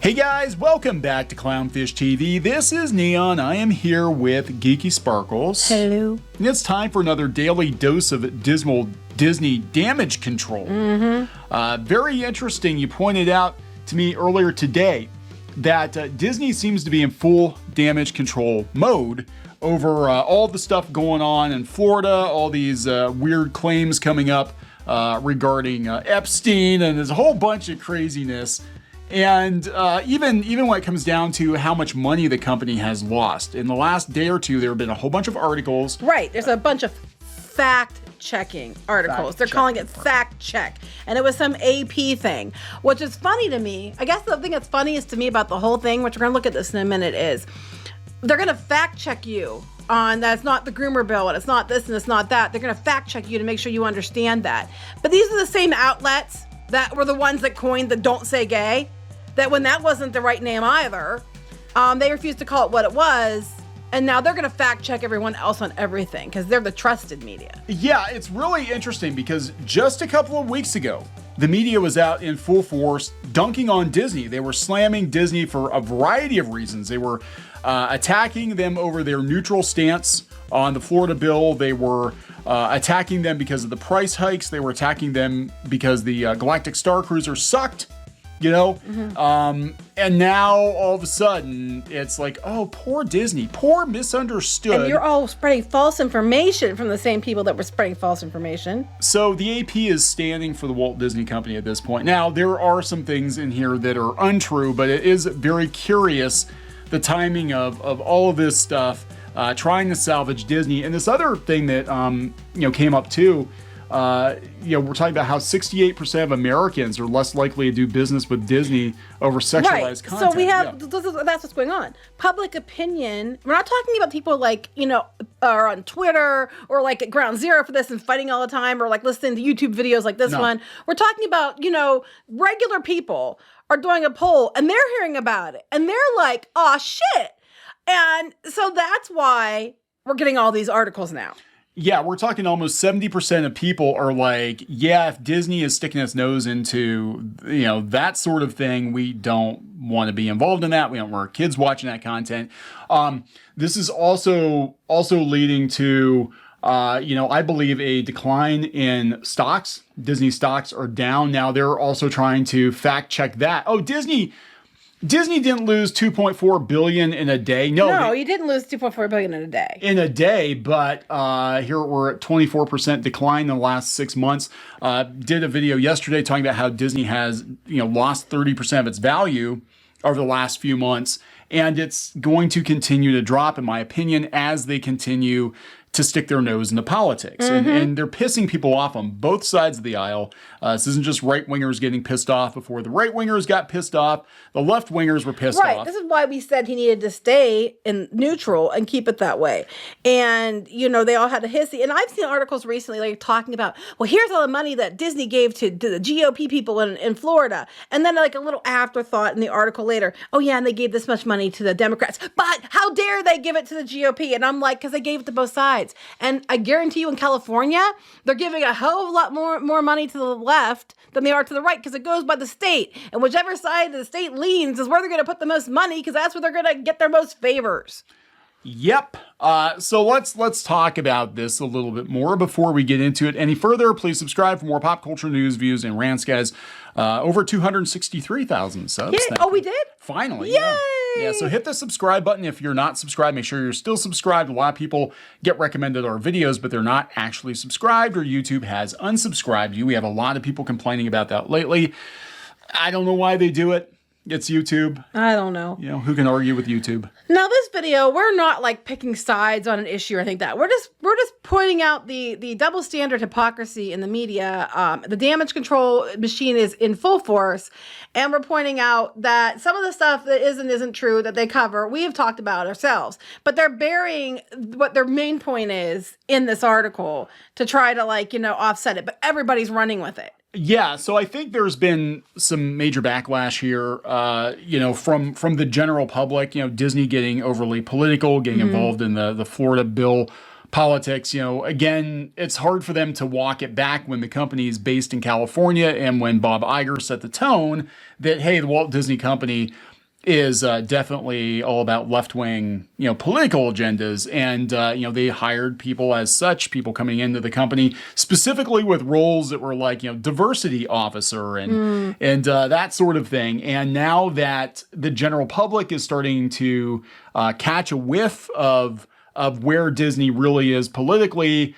Hey guys, welcome back to Clownfish TV. This is Neon. I am here with Geeky Sparkles. Hello. And it's time for another daily dose of dismal Disney damage control. Very interesting. You pointed out to me earlier today that Disney seems to be in full damage control mode over all the stuff going on in Florida, all these weird claims coming up regarding Epstein, and there's a whole bunch of craziness. And even when it comes down to how much money the company has lost. In the last day or two, there have been a whole bunch of articles. Right, there's a bunch of fact-checking articles. They're calling it fact check. And it was some AP thing, which is funny to me. I guess the thing that's funniest to me about the whole thing, which we're going to look at this in a minute, is they're going to fact check you on that it's not the groomer bill and it's not this and it's not that. They're going to fact check you to make sure you understand that. But these are the same outlets that were the ones that coined the "Don't Say Gay." That when that wasn't the right name either, they refused to call it what it was, and now they're going to fact check everyone else on everything because they're the trusted media. Yeah, it's really interesting because just a couple of weeks ago, the media was out in full force dunking on Disney. They were slamming Disney for a variety of reasons. They were attacking them over their neutral stance on the Florida bill. They were attacking them because of the price hikes. They were attacking them because the Galactic Star Cruiser sucked. You know, and now all of a sudden it's like, oh, poor Disney, poor misunderstood. And you're all spreading false information from the same people that were spreading false information. So the AP is standing for the Walt Disney Company at this point. Now, there are some things in here that are untrue, but it is very curious, the timing of all of this stuff, trying to salvage Disney. And this other thing that, came up too, we're talking about how 68% of Americans are less likely to do business with Disney over sexualized content. So we have, that's what's going on. Public opinion, we're not talking about people like, are on Twitter or like at Ground Zero for this and fighting all the time or like listening to YouTube videos like this one. We're talking about, regular people are doing a poll and they're hearing about it and they're like, oh shit. And so that's why we're getting all these articles now. Yeah, we're talking almost 70% of people are like, yeah, if Disney is sticking its nose into, that sort of thing, we don't want to be involved in that. We don't want our kids watching that content. This is also leading to, I believe a decline in stocks. Disney stocks are down. Now they're also trying to fact check that. Oh, Disney didn't lose $2.4 billion in a day. No, you didn't lose $2.4 billion in a day. In a day, but here we're at 24% decline in the last 6 months. Did a video yesterday talking about how Disney has, lost 30% of its value over the last few months, and it's going to continue to drop, in my opinion, as they continue to stick their nose into politics. And they're pissing people off on both sides of the aisle. This isn't just right-wingers getting pissed off. Before the right-wingers got pissed off, the left-wingers were pissed off. Right, this is why we said he needed to stay in neutral and keep it that way. And, they all had a hissy. And I've seen articles recently like talking about, well, here's all the money that Disney gave to the GOP people in Florida. And then like a little afterthought in the article later, oh yeah, and they gave this much money to the Democrats. But how dare they give it to the GOP? And I'm like, because they gave it to both sides. And I guarantee you in California, they're giving a hell of a lot more money to the left than they are to the right because it goes by the state. And whichever side the state leans is where they're going to put the most money because that's where they're going to get their most favors. Yep. So let's talk about this a little bit more before we get into it any further. Please subscribe for more pop culture news, views, and rants, guys. Over 263,000 subs. Yay. Oh, we did? Finally. Yay! Yeah, so hit the subscribe button if you're not subscribed. Make sure you're still subscribed. A lot of people get recommended our videos, but they're not actually subscribed, or YouTube has unsubscribed you. We have a lot of people complaining about that lately. I don't know why they do it. It's YouTube. I don't know. Who can argue with YouTube? Now, this video, we're not like picking sides on an issue or anything like that. We're just pointing out the double standard hypocrisy in the media. The damage control machine is in full force, and we're pointing out that some of the stuff that isn't true that they cover, we have talked about ourselves. But they're burying what their main point is in this article to try to offset it. But everybody's running with it. Yeah, so I think there's been some major backlash here, from the general public, Disney getting overly political, getting involved in the Florida bill politics. Again, it's hard for them to walk it back when the company is based in California and when Bob Iger set the tone that, hey, the Walt Disney Company is definitely all about left-wing, political agendas. And, they hired people as such, people coming into the company specifically with roles that were like, diversity officer and that sort of thing. And now that the general public is starting to catch a whiff of where Disney really is politically,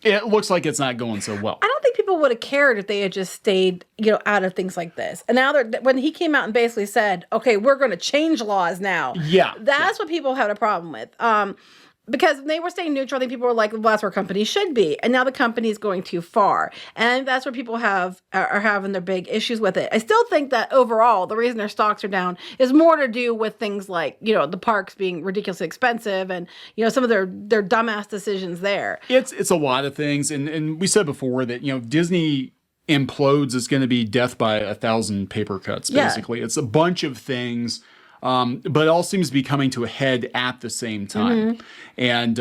it looks like it's not going so well. I don't think people would have cared if they had just stayed, out of things like this. And now when he came out and basically said, okay, we're going to change laws now. Yeah. That's what people had a problem with. Because when they were staying neutral, I think people were like, well, that's where companies should be. And now the company is going too far. And that's where people are having their big issues with it. I still think that overall, the reason their stocks are down is more to do with things like, the parks being ridiculously expensive and, some of their dumbass decisions there. It's a lot of things. And we said before that, Disney implodes is going to be death by 1,000 paper cuts, basically. Yeah. It's a bunch of things. But it all seems to be coming to a head at the same time. And,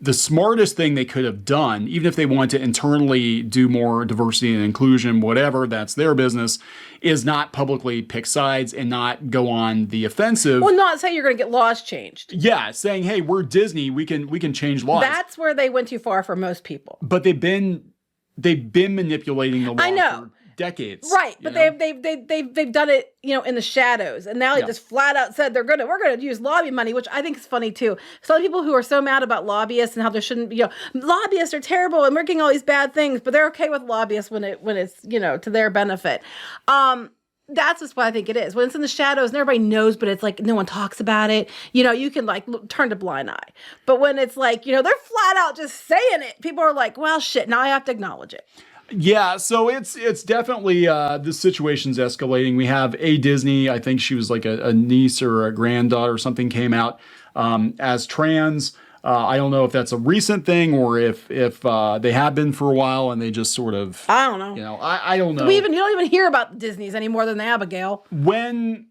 the smartest thing they could have done, even if they wanted to internally do more diversity and inclusion, whatever, that's their business, is not publicly pick sides and not go on the offensive. Well, not say you're going to get laws changed. Yeah, saying, hey, we're Disney, we can change laws. That's where they went too far for most people. But they've been manipulating the law. I know. Decades, right? But they've done it, in the shadows, and now they just flat out said we're gonna use lobby money, which I think is funny too. Some people who are so mad about lobbyists and how there shouldn't be, lobbyists are terrible and working all these bad things, but they're okay with lobbyists when it's to their benefit. That's just what I think it is. When it's in the shadows and everybody knows, but it's like no one talks about it. You can turn a blind eye. But when it's like they're flat out just saying it, people are like, well, shit. Now I have to acknowledge it. Yeah, so it's definitely the situation's escalating. We have a Disney, I think she was like a niece or a granddaughter or something, came out as trans. I don't know if that's a recent thing or if they have been for a while and they just sort of, I don't know. I don't know. You don't even hear about the Disneys any more than the Abigail. When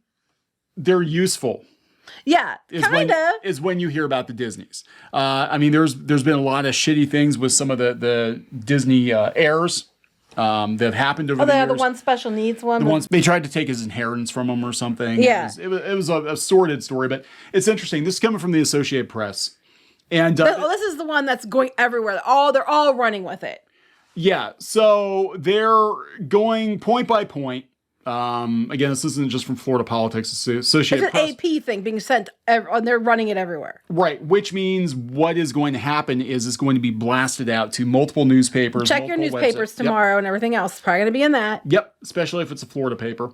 they're useful. Yeah, kind of. Is when you hear about the Disneys. There's been a lot of shitty things with some of the Disney heirs that have happened over the years. The one special needs one? The ones they tried to take his inheritance from him or something. Yeah. It was a sordid story, but it's interesting. This is coming from the Associated Press. And this is the one that's going everywhere. They're all running with it. Yeah, so they're going point by point. Again, this isn't just from Florida Politics. It's Associated Press. It's an AP thing being sent, and they're running it everywhere. Right, which means what is going to happen is it's going to be blasted out to multiple newspapers. Check your newspapers tomorrow and everything else. It's probably going to be in that. Yep, especially if it's a Florida paper.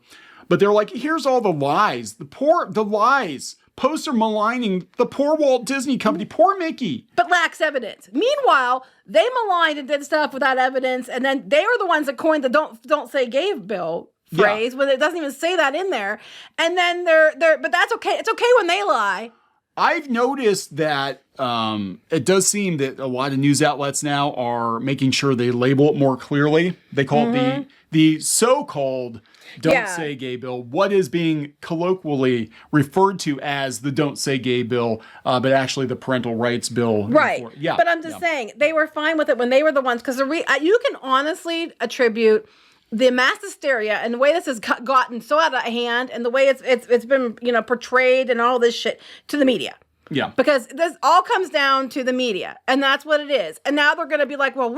But they're like, here's all the lies. The lies. Posts are maligning the poor Walt Disney Company, poor Mickey. But lacks evidence. Meanwhile, they maligned and did stuff without evidence, and then they were the ones that coined the "don't say gay" bill phrase when it doesn't even say that in there. And then but that's okay. It's okay when they lie. I've noticed that it does seem that a lot of news outlets now are making sure they label it more clearly. They call it the so-called "Don't Say Gay" bill. What is being colloquially referred to as the "Don't Say Gay" bill, but actually the parental rights bill. Right. Yeah. But I'm just saying they were fine with it when they were the ones, because you can honestly attribute the mass hysteria and the way this has gotten so out of hand and the way it's been portrayed and all this shit to the media. Yeah. Because this all comes down to the media, and that's what it is. And now they're going to be like, well,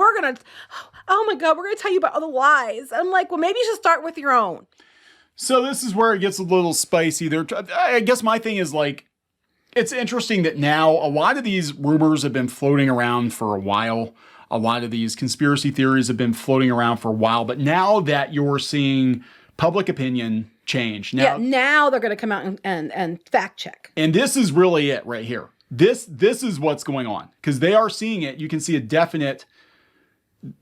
oh my God, we're going to tell you about all the lies. I'm like, well, maybe you should start with your own. So this is where it gets a little spicy. I guess my thing is like, it's interesting that now a lot of these rumors have been floating around for a while. A lot of these conspiracy theories have been floating around for a while. But now that you're seeing public opinion change. Now they're going to come out and fact check. And this is really it right here. This is what's going on, because they are seeing it. You can see a definite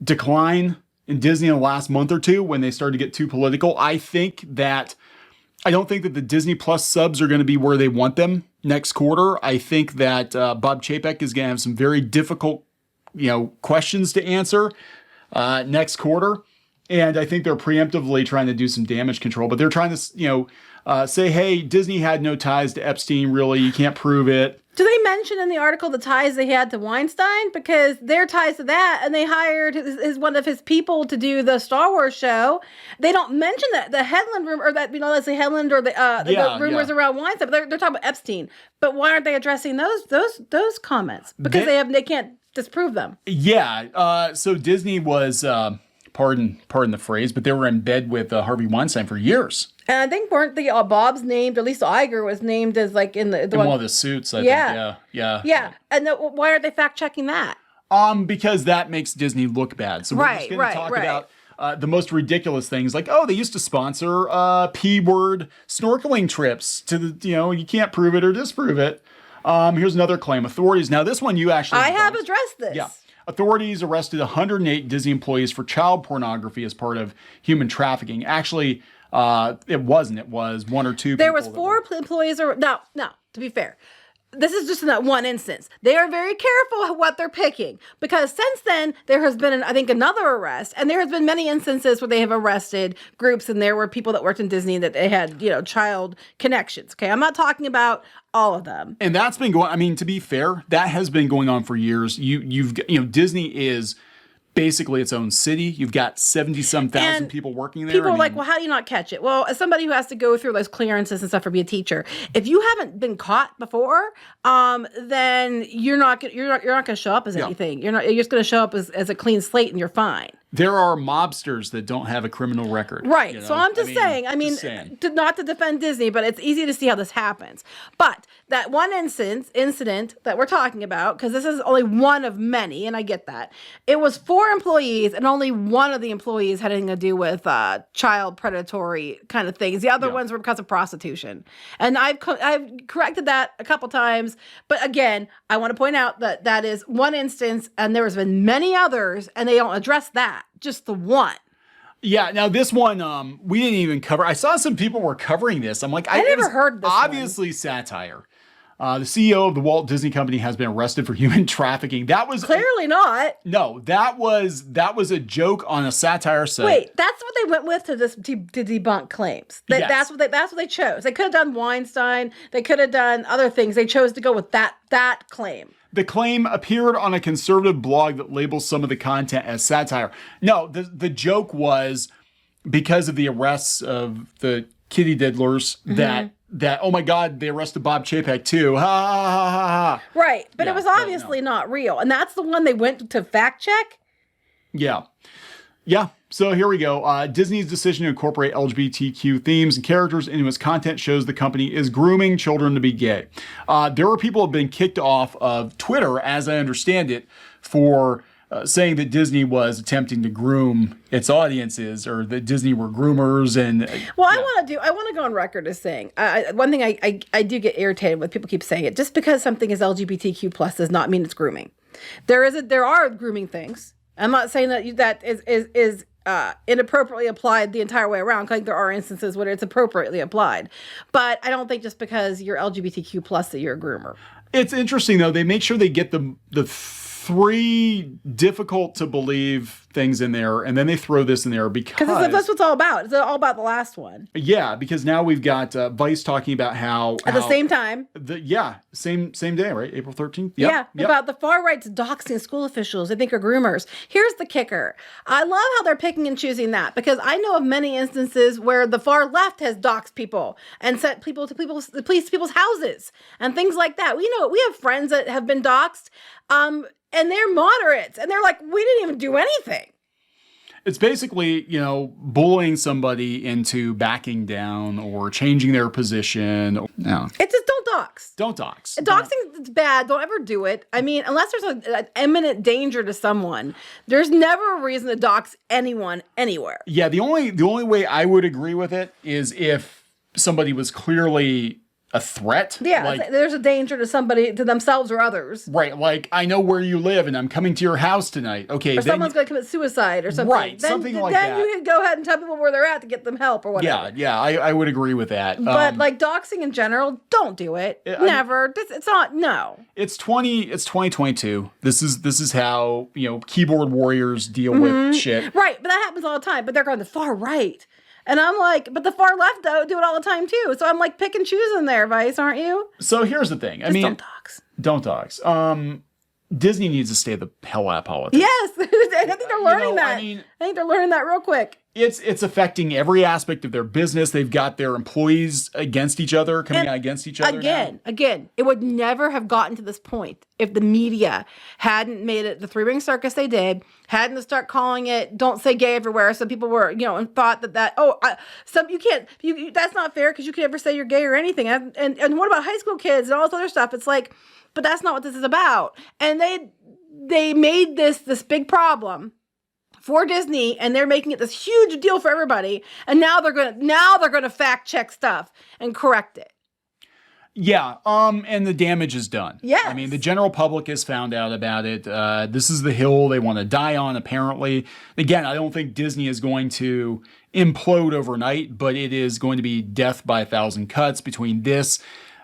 decline in Disney in the last month or two when they started to get too political. I don't think that the Disney Plus subs are going to be where they want them next quarter. I think that Bob Chapek is going to have some very difficult, questions to answer next quarter. And I think they're preemptively trying to do some damage control, but they're trying to, say, hey, Disney had no ties to Epstein, really. You can't prove it. Do they mention in the article the ties they had to Weinstein? Because their ties to that, and they hired one of his people to do the Star Wars show. They don't mention that the Headland rumor, or that Leslie Headland, or the rumors around Weinstein. But they're talking about Epstein. But why aren't they addressing those comments? Because they can't disprove them. Yeah. So Disney was, pardon the phrase, but they were in bed with Harvey Weinstein for years. And I think weren't the Bob's named, or at least Iger was named as like in one of the suits. I think. Yeah. And why aren't they fact checking that? Because that makes Disney look bad. So we're just going to talk about the most ridiculous things, like they used to sponsor P-word snorkeling trips to the you can't prove it or disprove it. Here's another claim. Authorities. Now this one you actually have addressed this. Yeah. Authorities arrested 108 Disney employees for child pornography as part of human trafficking. Actually, it wasn't. It was one or two. There was 4 employees. No, to be fair. This is just not one instance. They are very careful what they're picking, because since then there has been, I think, another arrest, and there has been many instances where they have arrested groups, and there were people that worked in Disney that they had, child connections. Okay, I'm not talking about all of them. And that's been going. I mean, to be fair, that has been going on for years. Disney is basically its own city. You've got 70-some thousand people working there. People are like, well, how do you not catch it? Well, as somebody who has to go through those clearances and stuff for being a teacher, if you haven't been caught before, then you're not going to show up as anything. You're just going to show up as a clean slate, and you're fine. There are mobsters that don't have a criminal record. Right. So I'm just saying, not to defend Disney, but it's easy to see how this happens. But that one incident that we're talking about, because this is only one of many, and I get that, it was 4 employees, and only one of the employees had anything to do with child predatory kind of things. The other ones were because of prostitution. And I've corrected that a couple times. But again, I want to point out that is one instance, and there has been many others, and they don't address that. Just the one. Yeah. Now this one, we didn't even cover. I saw some people were covering this. I'm like, I never heard this. Obviously, satire. The CEO of the Walt Disney Company has been arrested for human trafficking. That was clearly not. No, that was a joke on a satire site. Wait, that's what they went with to debunk claims. Yes. That's what they chose. They could have done Weinstein. They could have done other things. They chose to go with that claim. The claim appeared on a conservative blog that labels some of the content as satire. No, the joke was because of the arrests of the kitty diddlers that oh my God, they arrested Bob Chapek too. Ha ha ha ha ha. Right, but it was obviously not real, and that's the one they went to fact check. Yeah. So here we go. Disney's decision to incorporate LGBTQ themes and characters into its content shows the company is grooming children to be gay. There are people who have been kicked off of Twitter, as I understand it, for saying that Disney was attempting to groom its audiences, or that Disney were groomers. And well, I want to go on record as saying one thing. I do get irritated when people keep saying it. Just because something is LGBTQ plus does not mean it's grooming. There are grooming things. I'm not saying that is inappropriately applied the entire way around. I think there are instances where it's appropriately applied, but I don't think just because you're LGBTQ plus that you're a groomer. It's interesting though. They make sure they get the 3 difficult to believe things in there, and then they throw this in there because that's what it's all about. It's all about the last one. Yeah, because now we've got Vice talking about how at the same time. Same day, right? April 13th. Yep. About the far right's doxing school officials they think are groomers. Here's the kicker. I love how they're picking and choosing that, because I know of many instances where the far left has doxed people and sent people to people's houses and things like that. We have friends that have been doxed. And they're moderates, and they're like, we didn't even do anything. It's basically, bullying somebody into backing down or changing their position. No. It's just don't dox. Don't dox. Doxing is bad. Don't ever do it. I mean, unless there's an imminent danger to someone, there's never a reason to dox anyone anywhere. Yeah, the only way I would agree with it is if somebody was clearly a threat. Yeah, like, there's a danger to somebody, to themselves or others. Right, like, I know where you live and I'm coming to your house tonight. Okay, or someone's going to commit suicide or something. Right, something like that. Then you can go ahead and tell people where they're at to get them help or whatever. Yeah, I would agree with that. But like doxing in general, don't do it. Never. It's not. No. It's 2022. This is how, keyboard warriors deal with shit. Right, but that happens all the time. But they're going the far right. And I'm like, but the far left do it all the time too. So I'm like, pick and choose in their advice, aren't you? So here's the thing. Don't dox. Don't dox. Disney needs to stay the hell out of politics. Yes, I think they're learning that. I think they're learning that real quick. It's affecting every aspect of their business. They've got their employees against each other, coming out against each other. Again, it would never have gotten to this point if the media hadn't made it the three-ring circus they did, hadn't start calling it "Don't Say Gay" everywhere. So people were, and thought you can't, that's not fair because you can never say you're gay or anything. And what about high school kids and all this other stuff? It's like, but that's not what this is about. And they made this big problem for Disney, and they're making it this huge deal for everybody. And now they're gonna fact check stuff and correct it. Yeah, and the damage is done. Yes. I mean, the general public has found out about it. This is the hill they want to die on, apparently. Again, I don't think Disney is going to implode overnight, but it is going to be death by 1,000 cuts between this,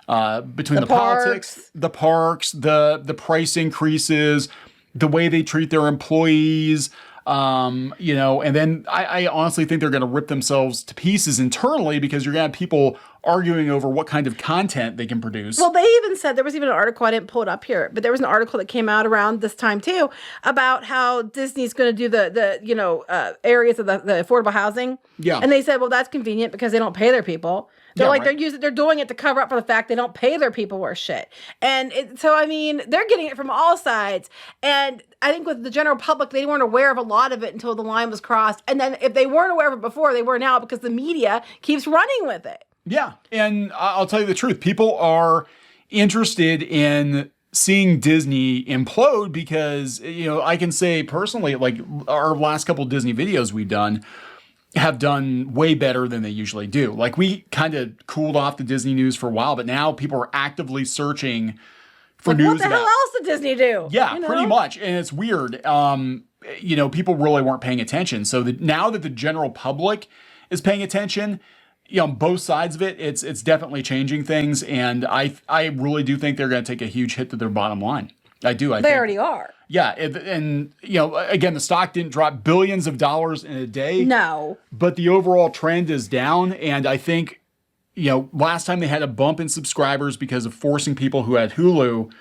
between the politics, the parks, the price increases, the way they treat their employees, and then I honestly think they're going to rip themselves to pieces internally because you're going to have people arguing over what kind of content they can produce. Well, they even said, there was even an article, I didn't pull it up here, but there was an article that came out around this time too about how Disney's going to do the areas of the affordable housing. Yeah. And they said, well, that's convenient because they don't pay their people. They're doing it to cover up for the fact they don't pay their people worth shit. And so, I mean, they're getting it from all sides. And I think with the general public, they weren't aware of a lot of it until the line was crossed. And then if they weren't aware of it before, they were now because the media keeps running with it. Yeah. And I'll tell you the truth. People are interested in seeing Disney implode because, I can say personally, like our last couple of Disney videos we've done have done way better than they usually do. Like we kind of cooled off the Disney news for a while, but now people are actively searching for news. What the hell else did Disney do? Yeah, pretty much. And it's weird. People really weren't paying attention. So now that the general public is paying attention, both sides of it, it's definitely changing things. And I really do think they're going to take a huge hit to their bottom line. I do. They already are. Yeah. Again, the stock didn't drop billions of dollars in a day. No. But the overall trend is down. And I think, last time they had a bump in subscribers because of forcing people who had Hulu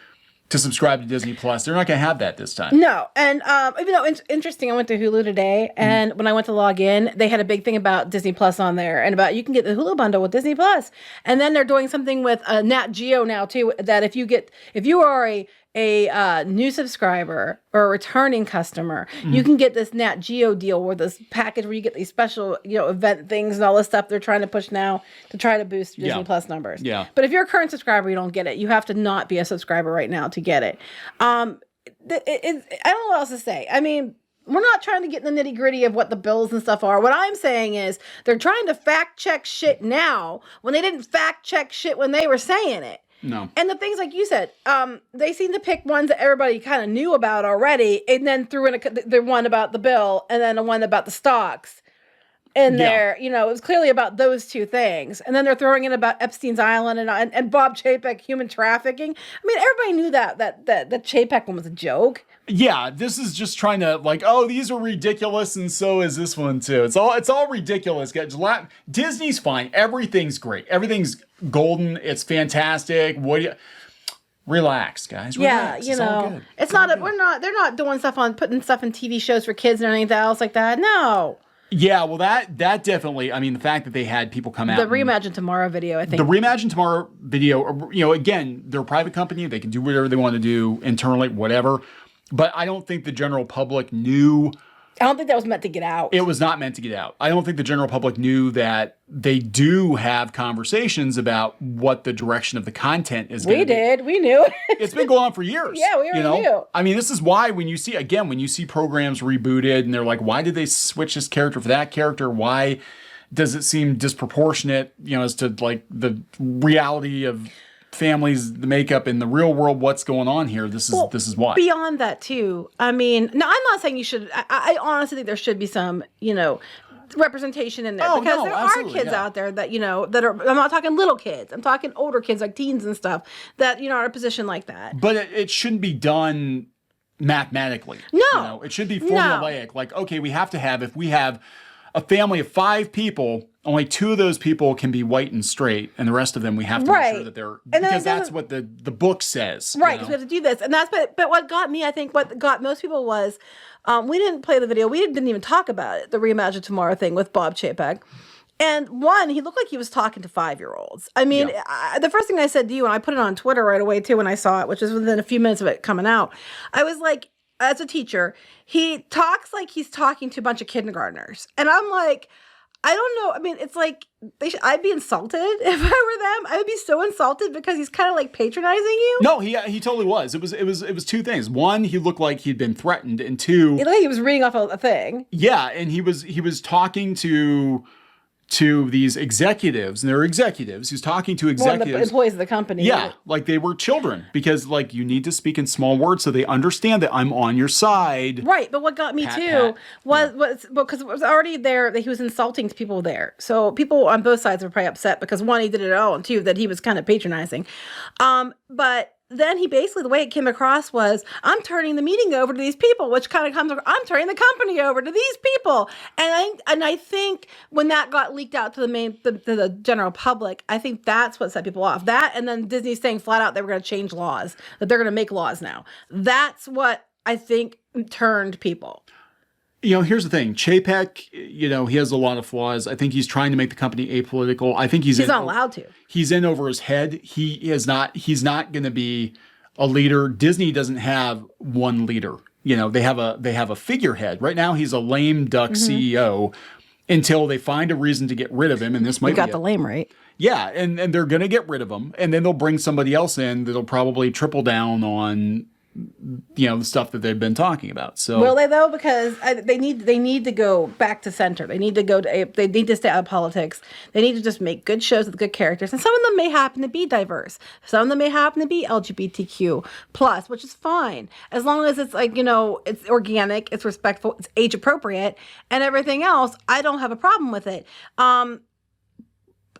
to subscribe to Disney Plus. They're not going to have that this time. No. And even though it's interesting, I went to Hulu today, and when I went to log in, they had a big thing about Disney Plus on there, and about you can get the Hulu bundle with Disney Plus. And then they're doing something with Nat Geo now too, that if you are a new subscriber or a returning customer, you can get this Nat Geo deal where this package where you get these special, event things and all this stuff they're trying to push now to try to boost Disney Plus numbers. Yeah. But if you're a current subscriber, you don't get it. You have to not be a subscriber right now to get it. I don't know what else to say. I mean, we're not trying to get in the nitty gritty of what the bills and stuff are. What I'm saying is they're trying to fact check shit now when they didn't fact check shit when they were saying it. No. And the things like you said, they seem to pick ones that everybody kind of knew about already, and then threw in the one about the bill, and then the one about the stocks. And there, it was clearly about those two things. And then they're throwing in about Epstein's Island and Bob Chapek, human trafficking. I mean, everybody knew that Chapek one was a joke. Yeah, this is just trying to these are ridiculous, and so is this one too. It's all ridiculous, guys. Disney's fine. Everything's great. Everything's golden. It's fantastic. Relax, guys. Relax. Yeah, it's all good. It's not. They're not doing stuff putting stuff in TV shows for kids or anything else like that. No. Yeah, well, that definitely. I mean, the fact that they had people come out. The Reimagine Tomorrow video, I think. The Reimagine Tomorrow video. Again, they're a private company. They can do whatever they want to do internally, whatever. But I don't think the general public knew. I don't think that was meant to get out. It was not meant to get out. I don't think the general public knew that they do have conversations about what the direction of the content is going to be. We did. We knew. It's been going on for years. Yeah, we already knew. I mean, this is why when you see programs rebooted and they're like, why did they switch this character for that character? Why, Does it seem disproportionate, as to like the reality of families, the makeup in the real world, what's going on here? This is why. Beyond that too, I mean, no, I'm not saying you should. I honestly think there should be some, representation in there because there are kids out there that that are. I'm not talking little kids. I'm talking older kids like teens and stuff that are in a position like that. But it shouldn't be done mathematically. No, it should be formulaic. No. Like, okay, if we have a family of 5 people, only 2 of those people can be white and straight, and the rest of them we have to make sure that they're, because that's what the book says. Right, because we have to do this. And but what got me, I think what got most people was, we didn't play the video, we didn't even talk about it, the Reimagine Tomorrow thing with Bob Chapek. And one, he looked like he was talking to 5-year-olds. I mean, the first thing I said to you, and I put it on Twitter right away too when I saw it, which was within a few minutes of it coming out, I was like, as a teacher, he talks like he's talking to a bunch of kindergartners. And I'm like, I don't know. I mean, it's like, I'd be insulted if I were them. I would be so insulted because he's kind of like patronizing you. No, he totally was. It was 2 things. One, he looked like he'd been threatened, and 2, he looked like he was reading off a thing. Yeah, and he was talking to these executives, and they're executives. He's talking to executives. The employees of the company. Yeah, like they were children, because like you need to speak in small words so they understand that I'm on your side. Right, but what got me was because it was already there that he was insulting people there. So people on both sides were probably upset because 1, he did it all, and 2, that he was kind of patronizing. But then he basically, the way it came across was, I'm turning the meeting over to these people, which kind of comes, I'm turning the company over to these people. And I think when that got leaked out to the general public, I think that's what set people off. That, and then Disney saying flat out they were going to change laws, that they're going to make laws now. That's what I think turned people. Here's the thing. Chapek, he has a lot of flaws. I think he's trying to make the company apolitical. I think he's not allowed to. He's in over his head. He's not going to be a leader. Disney doesn't have one leader. They have a figurehead. Right now he's a lame duck CEO until they find a reason to get rid of him, and this might be got the lame right. Yeah, and they're going to get rid of him, and then they'll bring somebody else in that'll probably triple down on the stuff that they've been talking about. So will they though? Because they need to go back to center. They need to stay out of politics. They need to just make good shows with good characters. And some of them may happen to be diverse. Some of them may happen to be LGBTQ plus, which is fine as long as it's like it's organic, it's respectful, it's age appropriate, and everything else. I don't have a problem with it.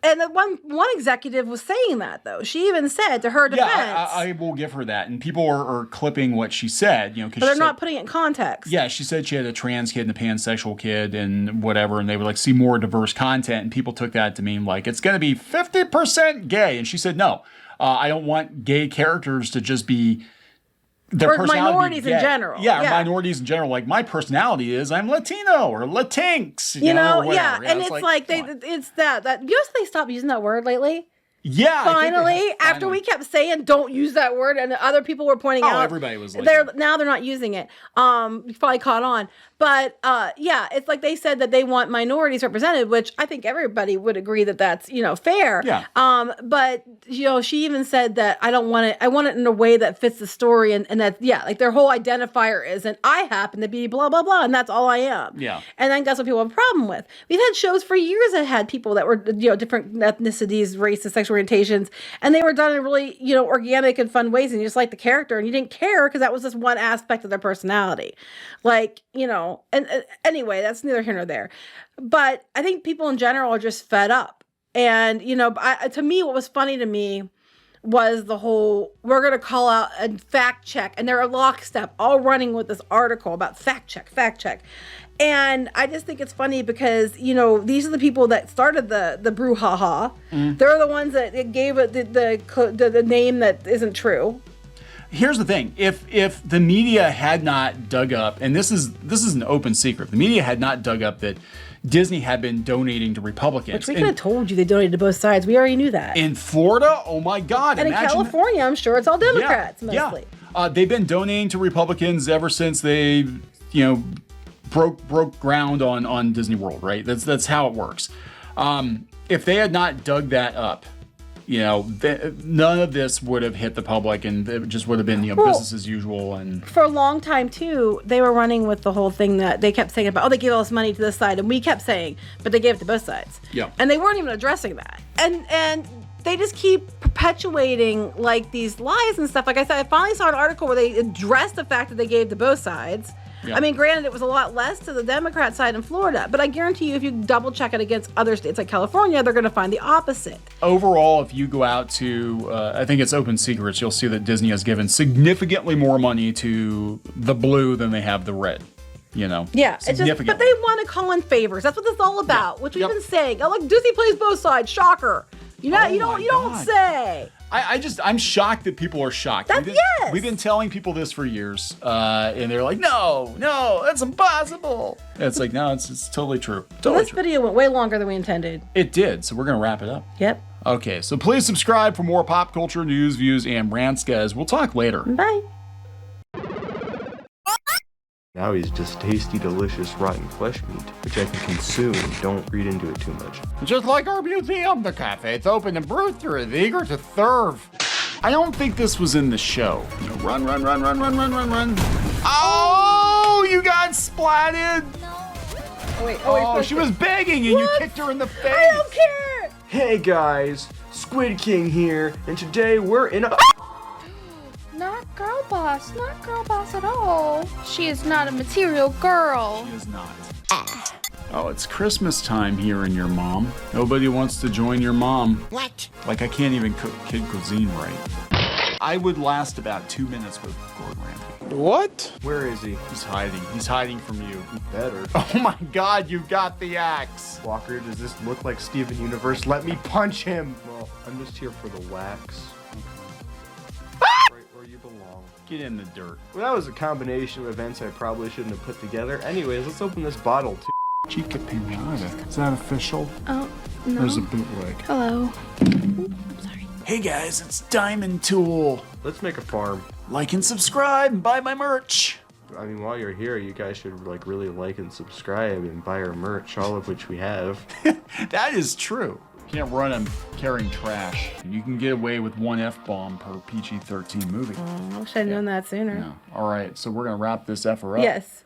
And the one executive was saying that, though. She even said, to her defense... Yeah, I will give her that. And people are clipping what she said. But they're not putting it in context. Yeah, she said she had a trans kid and a pansexual kid and whatever, and they would see more diverse content. And people took that to mean it's going to be 50% gay. And she said, no, I don't want gay characters to just be... Or minorities in general. Yeah, minorities in general. Like, my personality is I'm Latino or Latinx. And it's like it's that they stopped using that word lately. Yeah. Finally, after we kept saying don't use that word, and other people were pointing out, everybody was like, now they're not using it. You probably caught on, but it's like they said that they want minorities represented, which I think everybody would agree that that's fair. Yeah. But she even said that I don't want it. I want it in a way that fits the story, and that like their whole identifier isn't I happen to be blah blah blah, and that's all I am. Yeah. And I think that's what people have a problem with. We've had shows for years that had people that were different ethnicities, races, sexual orientations, and they were done in really organic and fun ways, and you just liked the character and you didn't care because that was just one aspect of their personality, and anyway, that's neither here nor there. But I think people in general are just fed up, and to me, what was funny to me was the whole, we're going to call out and fact check, and they're a lockstep all running with this article about fact check. And I just think it's funny because, these are the people that started the brouhaha. They're the ones that gave it the name that isn't true. Here's the thing. If the media had not dug up, and this is an open secret, the media had not dug up that Disney had been donating to Republicans. Which we could have told you they donated to both sides. We already knew that. In Florida? Oh my God. And in California, I'm sure it's all Democrats mostly. Yeah. They've been donating to Republicans ever since they, broke ground on Disney World, right? That's how it works. If they had not dug that up, none of this would have hit the public, and it just would have been, business as usual. And for a long time too, they were running with the whole thing that they kept saying about, they gave all this money to this side, and we kept saying, but they gave it to both sides. Yeah. And they weren't even addressing that. And they just keep perpetuating like these lies and stuff. Like I said, I finally saw an article where they addressed the fact that they gave to both sides. Yeah. I mean, granted, it was a lot less to the Democrat side in Florida, but I guarantee you, if you double check it against other states like California, they're going to find the opposite. Overall, if you go out to, I think it's Open Secrets, you'll see that Disney has given significantly more money to the blue than they have the red. Yeah, it's just, but they want to call in favors. That's what this is all about, which we've been saying. Oh, look, Disney plays both sides. Shocker. You don't say. I'm shocked that people are shocked. We've been telling people this for years, and they're like, no, that's impossible. And it's like, no, it's totally true. This video went way longer than we intended. It did, so we're going to wrap it up. Yep. Okay, so please subscribe for more pop culture news, views, and rants, guys. We'll talk later. Bye. Now he's just tasty, delicious, rotten flesh meat, which I can consume. Don't read into it too much. Just like our museum, the cafe's open and Brewster is eager to serve. I don't think this was in the show. Run. Oh, you got splatted. Oh, she was begging and you kicked her in the face. I don't care. Hey guys, Squid King here, and today we're in a... Not girl boss at all. She is not a material girl. She is not. Oh, it's Christmas time here in your mom. Nobody wants to join your mom. What? Like I can't even cook kid cuisine right. I would last about 2 minutes with Gordon Ramsay. What? Where is he? He's hiding. He's hiding from you. He better. Oh my God, you got the axe. Walker, does this look like Steven Universe? Let me punch him. Well, I'm just here for the wax. Right where you belong. Get in the dirt. Well, that was a combination of events I probably shouldn't have put together. Anyways, let's open this bottle too. Chica Pinata. Is that official? Oh, no. There's a bootleg. Hello. I'm sorry. Hey guys, it's Diamond Tool. Let's make a farm. Like and subscribe and buy my merch. I mean, while you're here, you guys should really like and subscribe and buy our merch, all of which we have. That is true. You can't run them carrying trash. You can get away with one F-bomb per PG-13 movie. I wish I'd known that sooner. Yeah. All right, so we're going to wrap this effer up. Yes.